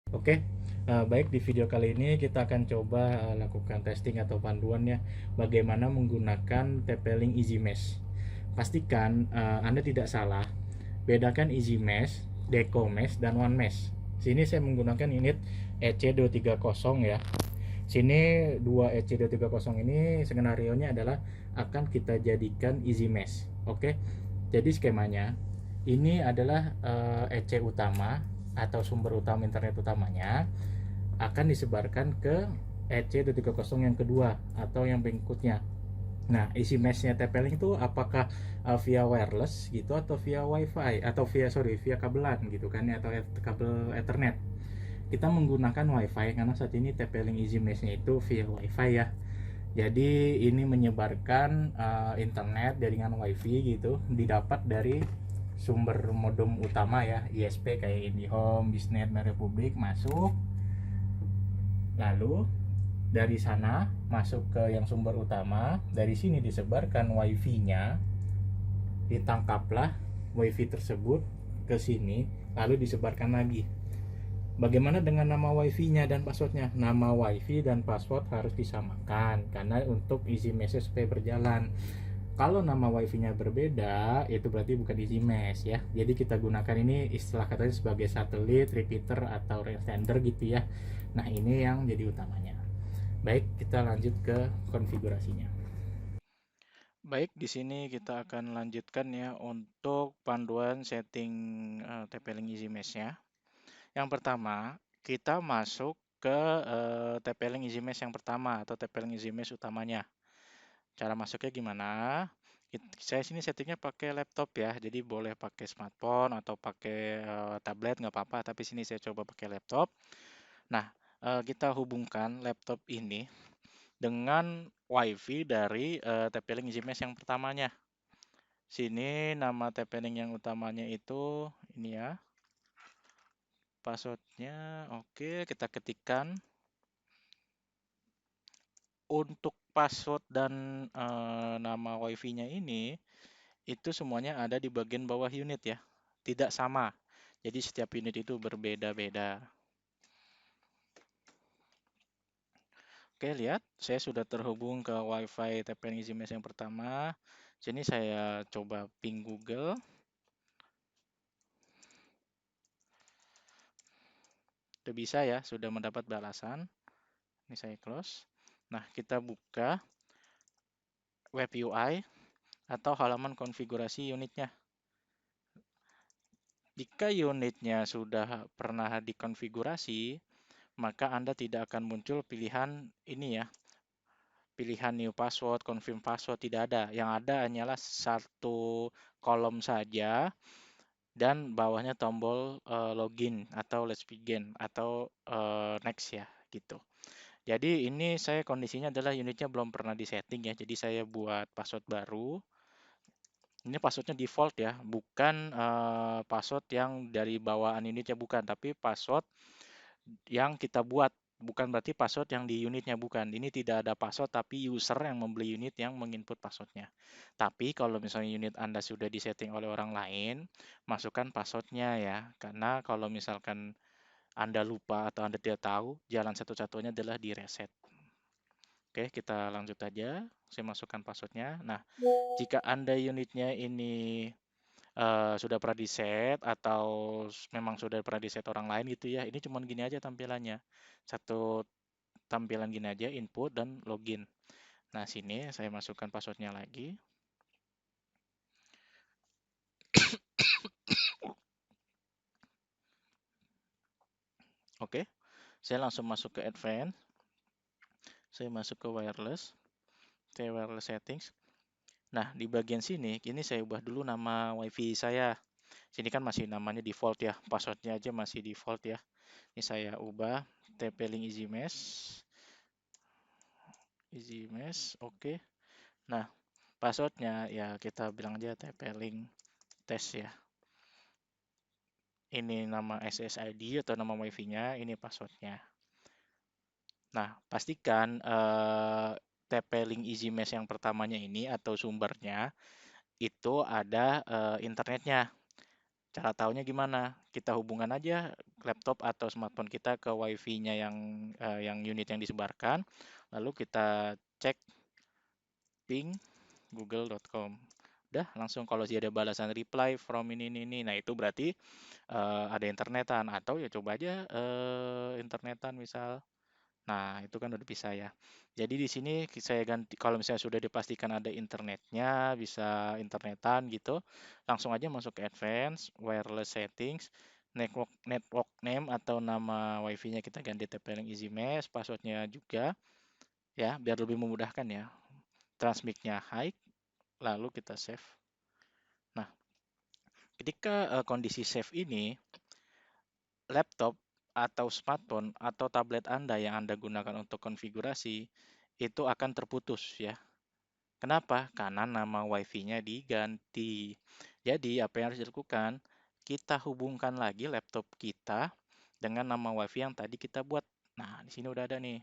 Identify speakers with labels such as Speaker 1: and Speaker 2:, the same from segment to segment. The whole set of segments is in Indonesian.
Speaker 1: Oke, baik di video kali ini kita akan coba lakukan testing atau panduan ya bagaimana menggunakan TP-Link Easy Mesh. Pastikan Anda tidak salah, bedakan Easy Mesh, Deco Mesh, dan One Mesh. Sini saya menggunakan unit EC230 ya. Sini dua EC230 ini skenario-nya adalah akan kita jadikan Easy Mesh. Oke. Jadi skemanya ini adalah EC utama atau sumber utama internet utamanya akan disebarkan ke EC230 yang kedua atau yang berikutnya. Nah, isi meshnya TP-Link itu apakah via wireless gitu atau via WiFi atau via kabelan gitu kan ya atau kabel Ethernet. Kita menggunakan WiFi karena saat ini TP-Link Easy Mesh-nya itu via WiFi ya. Jadi ini menyebarkan internet jaringan WiFi gitu didapat dari sumber modem utama ya ISP kayak IndiHome, Bisnet, Republik masuk, lalu dari sana masuk ke yang sumber utama, dari sini disebarkan wifi-nya, ditangkaplah wifi tersebut ke sini, lalu disebarkan lagi. Bagaimana dengan nama wifi-nya dan passwordnya? Nama wifi dan password harus disamakan karena untuk easy message supaya berjalan. Kalau nama wifi-nya berbeda, itu berarti bukan easy mesh ya. Jadi kita gunakan ini istilah katanya sebagai satelit, repeater atau extender gitu ya. Nah, ini yang jadi utamanya. Baik, kita lanjut ke konfigurasinya.
Speaker 2: Baik, di sini kita akan lanjutkan ya untuk panduan setting TP-Link Easy Mesh-nya. Yang pertama, kita masuk ke TP-Link Easy Mesh yang pertama atau TP-Link Easy Mesh utamanya. Cara masuknya gimana? Saya sini settingnya pakai laptop ya, jadi boleh pakai smartphone atau pakai tablet nggak apa-apa, tapi sini saya coba pakai laptop. Nah, kita hubungkan laptop ini dengan WiFi dari TP-Link Easy Mesh yang pertamanya. Sini nama TP-Link yang utamanya itu ini ya. Passwordnya oke, kita ketikkan. Untuk password dan nama WiFi-nya ini itu semuanya ada di bagian bawah unit ya. Tidak sama. Jadi setiap unit itu berbeda-beda. Oke, lihat saya sudah terhubung ke WiFi TP-Link Easy Mesh yang pertama. Sini saya coba ping Google. Sudah bisa ya, sudah mendapat balasan. Ini saya close. Nah, kita buka web UI atau halaman konfigurasi unitnya. Jika unitnya sudah pernah dikonfigurasi, maka Anda tidak akan muncul pilihan ini ya, pilihan new password, confirm password, tidak ada. Yang ada hanyalah satu kolom saja dan bawahnya tombol login atau let's begin atau next ya gitu. Jadi ini saya kondisinya adalah unitnya belum pernah disetting ya, jadi saya buat password baru. Ini passwordnya default ya, bukan password yang dari bawaan unitnya bukan, tapi password yang kita buat. Bukan berarti password yang di unitnya bukan. Ini tidak ada password, tapi user yang membeli unit yang menginput passwordnya. Tapi kalau misalnya unit Anda sudah disetting oleh orang lain, masukkan passwordnya ya. Karena kalau misalkan Anda lupa atau Anda tidak tahu, jalan satu-satunya adalah di reset. Oke, kita lanjut aja. Saya masukkan passwordnya. Nah, jika Anda unitnya ini sudah pernah di-set atau memang sudah pernah di-set orang lain gitu ya. Ini cuman gini aja tampilannya. Satu tampilan gini aja, input dan login. Nah, sini saya masukkan passwordnya lagi. Oke, saya langsung masuk ke advance. Saya masuk ke wireless. Saya wireless settings. Nah, di bagian sini, ini saya ubah dulu nama WiFi saya. Sini kan masih namanya default ya, passwordnya aja masih default ya. Ini saya ubah TP-Link Easy Mesh. Easy Mesh, oke. Nah, passwordnya ya kita bilang aja TP-Link test ya. Ini nama SSID atau nama WiFi-nya, ini passwordnya. Nah, pastikan TP-Link Easy Mesh yang pertamanya ini atau sumbernya itu ada internetnya. Cara taunya gimana? Kita hubungkan aja laptop atau smartphone kita ke WiFi-nya yang unit yang disebarkan, lalu kita cek ping google.com. Udah langsung kalau sih ada balasan reply from ini. Nah, itu berarti ada internetan atau ya coba aja internetan misal. Nah, itu kan udah bisa ya. Jadi di sini saya ganti kalau misalnya sudah dipastikan ada internetnya, bisa internetan gitu, langsung aja masuk ke advance, wireless settings, network name atau nama WiFi-nya kita ganti TP-Link Easy Mesh, passwordnya juga ya, biar lebih memudahkan ya. Transmit-nya high, lalu kita save. Nah, ketika kondisi save ini, laptop atau smartphone atau tablet Anda yang Anda gunakan untuk konfigurasi itu akan terputus ya. Kenapa? Karena nama WiFi-nya diganti. Jadi, apa yang harus dilakukan? Kita hubungkan lagi laptop kita dengan nama WiFi yang tadi kita buat. Nah, di sini udah ada nih.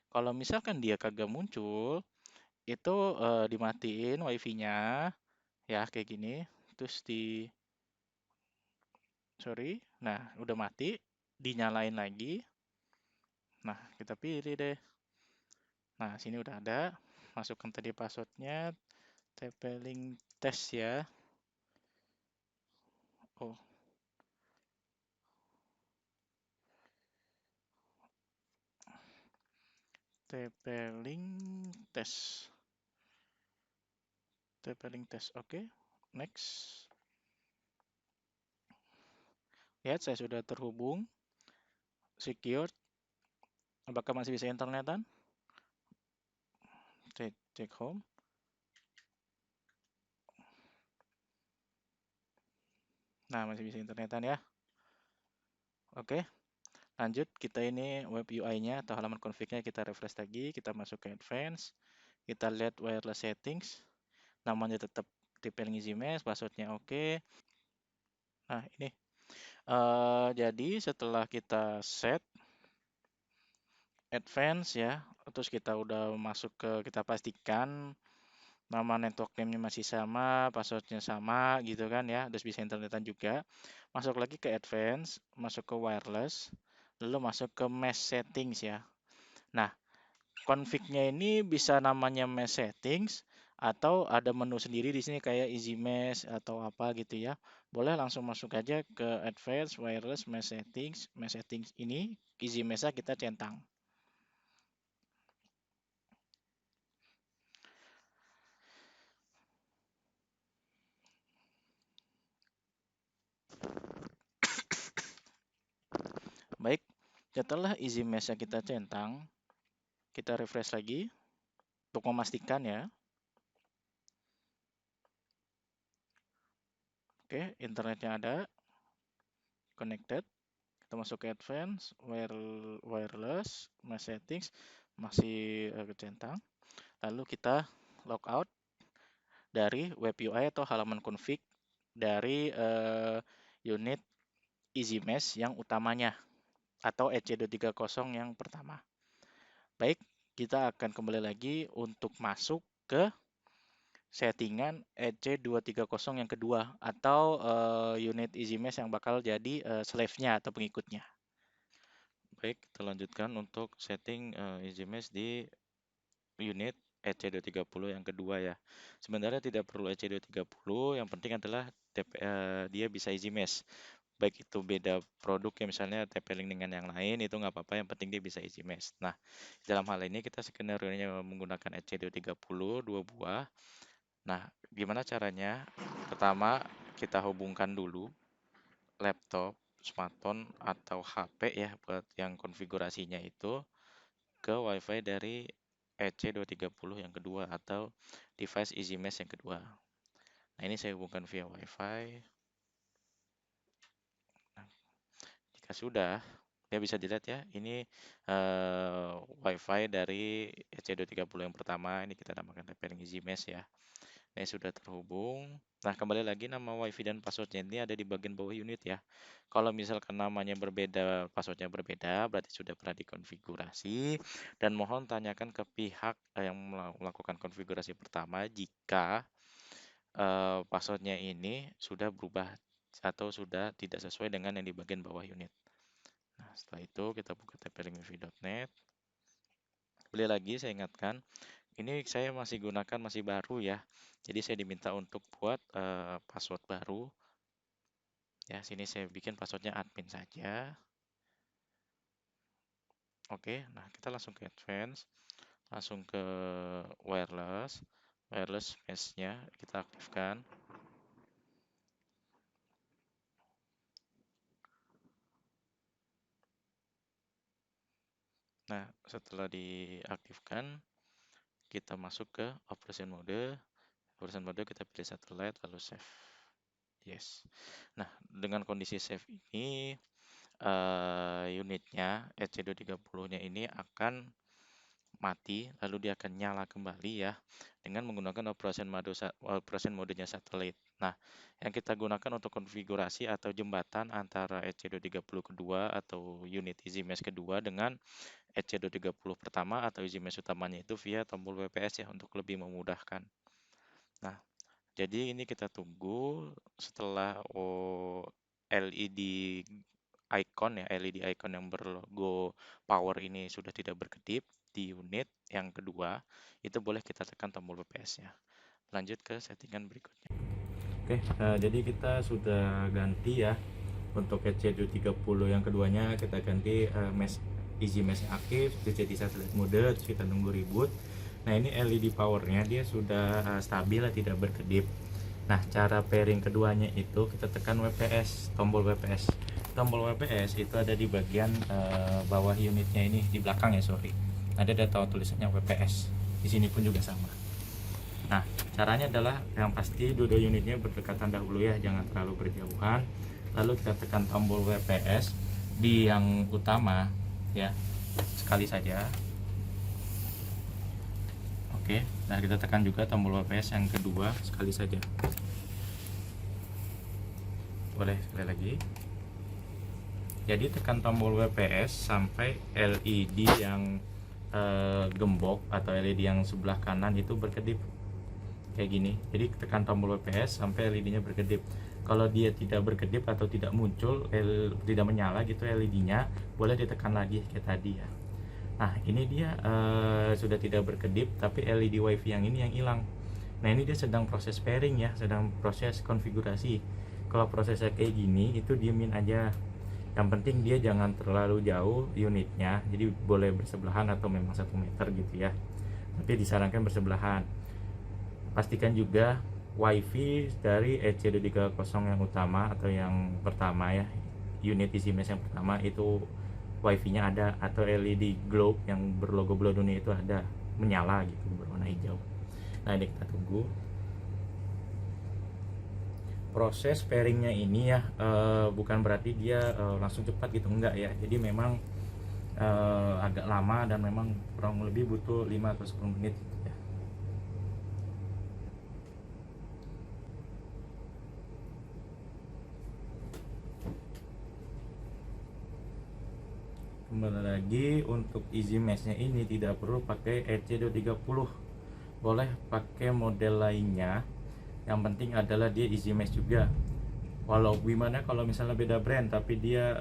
Speaker 2: Kalau misalkan dia kagak muncul, itu dimatiin WiFi-nya ya kayak gini. Terus sorry. Nah, udah mati, dinyalain lagi. Nah, kita pilih deh. Nah, sini udah ada. Masukkan tadi passwordnya, TP-Link test ya. Oh, TP-Link test. TP-Link test. Oke. Next. Lihat, saya sudah terhubung. Secure. Apakah masih bisa internetan? Cek home. Nah, masih bisa internetan ya. Oke. Lanjut, kita ini web UI-nya atau halaman config-nya kita refresh lagi. Kita masuk ke advance. Kita lihat wireless settings. Namanya tetap TP-Link Easy Mesh. Passwordnya oke. Nah, ini. Jadi setelah kita set advance ya, terus kita udah masuk kita pastikan nama network name-nya masih sama, passwordnya sama gitu kan ya, terus bisa internetan juga. Masuk lagi ke advance, masuk ke wireless, lalu masuk ke mesh settings ya. Nah, config-nya ini bisa namanya mesh settings atau ada menu sendiri di sini kayak easy mesh atau apa gitu ya. Boleh langsung masuk aja ke advanced wireless mesh settings. Mesh settings ini easy mesh kita centang. Baik, setelah easy mesh kita centang, kita refresh lagi untuk memastikan ya. Oke, internetnya ada, connected. Kita masuk ke advance, wireless, mesh settings, masih kecentang. Lalu kita logout dari web UI atau halaman config dari unit Easy Mesh yang utamanya atau EC230 yang pertama. Baik, kita akan kembali lagi untuk masuk ke settingan EC230 yang kedua atau unit Easy Mesh yang bakal jadi slave-nya atau pengikutnya. Baik, kita lanjutkan untuk setting Easy Mesh di unit EC230 yang kedua ya. Sebenarnya tidak perlu EC230, yang penting adalah dia bisa easy mesh. Baik itu beda produk ya misalnya TP-Link dengan yang lain itu nggak apa-apa, yang penting dia bisa easy mesh. Nah, dalam hal ini kita skenario-nya menggunakan EC230 dua buah. Nah, gimana caranya? Pertama, kita hubungkan dulu laptop, smartphone atau HP ya buat yang konfigurasinya itu ke WiFi dari EC230 yang kedua atau device Easy Mesh yang kedua. Nah, ini saya hubungkan via WiFi. Nah, jika sudah, ya bisa dilihat ya, ini WiFi dari EC230 yang pertama, ini kita namakan TP-Link Easy Mesh ya. Ini sudah terhubung. Nah, kembali lagi nama WiFi dan passwordnya ini ada di bagian bawah unit ya. Kalau misalkan namanya berbeda, passwordnya berbeda, berarti sudah pernah dikonfigurasi. Dan mohon tanyakan ke pihak yang melakukan konfigurasi pertama jika passwordnya ini sudah berubah atau sudah tidak sesuai dengan yang di bagian bawah unit. Nah, setelah itu kita buka tplingwifi.net. Kembali lagi saya ingatkan, ini saya masih baru ya. Jadi saya diminta untuk buat password baru. Ya, sini saya bikin passwordnya admin saja. Oke, nah kita langsung ke advance, langsung ke wireless mesh-nya kita aktifkan. Nah, setelah diaktifkan, kita masuk ke operation mode. Operation mode kita pilih satellite lalu save. Yes. Nah, dengan kondisi save ini unitnya EC230-nya ini akan mati, lalu dia akan nyala kembali ya dengan menggunakan operation modenya satelit. Nah, yang kita gunakan untuk konfigurasi atau jembatan antara EC230 kedua atau unit easy mesh kedua dengan EC230 pertama atau easy mesh utamanya itu via tombol WPS ya untuk lebih memudahkan. Nah, jadi ini kita tunggu setelah LED icon yang berlogo power ini sudah tidak berkedip di unit yang kedua, itu boleh kita tekan tombol WPS-nya. Lanjut ke settingan berikutnya.
Speaker 1: Oke, jadi kita sudah ganti ya untuk EC230 yang keduanya, kita ganti mesh easy mesh aktif jadi satellite mode, terus kita nunggu reboot. Nah, ini LED powernya dia sudah stabil, tidak berkedip. Nah, cara pairing keduanya itu kita tekan WPS, tombol WPS. Tombol WPS itu ada di bagian bawah unitnya ini, di belakang ya, sorry. Ada data tulisannya WPS. Di sini pun juga sama. Nah, caranya adalah yang pasti dua unitnya berdekatan dahulu ya, jangan terlalu berjauhan. Lalu kita tekan tombol WPS di yang utama ya, sekali saja. Oke, nah kita tekan juga tombol WPS yang kedua sekali saja. Boleh sekali lagi. Jadi tekan tombol WPS sampai LED yang gembok atau LED yang sebelah kanan itu berkedip kayak gini. Jadi tekan tombol WPS sampai LED-nya berkedip. Kalau dia tidak berkedip atau tidak muncul, tidak menyala gitu LED-nya, boleh ditekan lagi kayak tadi ya. Nah, ini dia sudah tidak berkedip, tapi LED WiFi yang ini yang hilang. Nah, ini dia sedang proses pairing ya, sedang proses konfigurasi. Kalau prosesnya kayak gini, itu diemin aja. Yang penting dia jangan terlalu jauh unitnya, jadi boleh bersebelahan atau memang 1 meter gitu ya. Tapi disarankan bersebelahan. Pastikan juga WiFi dari EC230 yang utama atau yang pertama ya, unit easy mesh yang pertama itu WiFi-nya ada, atau LED globe yang berlogo Blow dunia itu ada, menyala gitu, berwarna hijau. Nah, ini kita tunggu. Proses pairingnya ini ya bukan berarti dia langsung cepat gitu, enggak ya. Jadi memang agak lama dan memang kurang lebih butuh 5 atau 10 menit ya. Kembali lagi, untuk easy mesh-nya ini tidak perlu pakai EC230, boleh pakai model lainnya. Yang penting adalah dia easy mesh juga. Walau gimana kalau misalnya beda brand tapi dia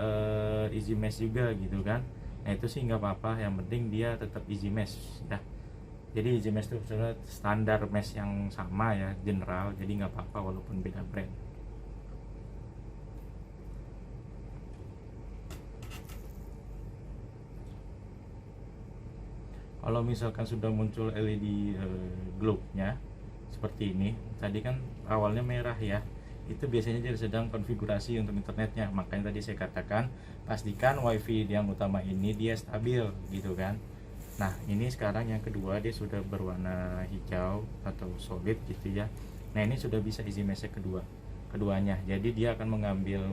Speaker 1: easy mesh juga gitu kan, nah itu sih nggak apa-apa, yang penting dia tetap easy mesh ya. Jadi easy mesh itu standar mesh yang sama ya, general, jadi nggak apa-apa walaupun beda brand. Kalau misalkan sudah muncul LED globe-nya seperti ini, tadi kan awalnya merah ya, itu biasanya dia sedang konfigurasi untuk internetnya. Makanya tadi saya katakan pastikan WiFi yang utama ini dia stabil gitu kan. Nah, ini sekarang yang kedua dia sudah berwarna hijau atau solid gitu ya. Nah, ini sudah bisa easy mesh keduanya. Jadi dia akan mengambil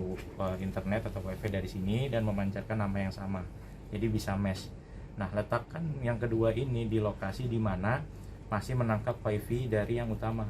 Speaker 1: internet atau WiFi dari sini dan memancarkan nama yang sama. Jadi bisa mesh. Nah, letakkan yang kedua ini di lokasi di mana masih menangkap WiFi dari yang utama.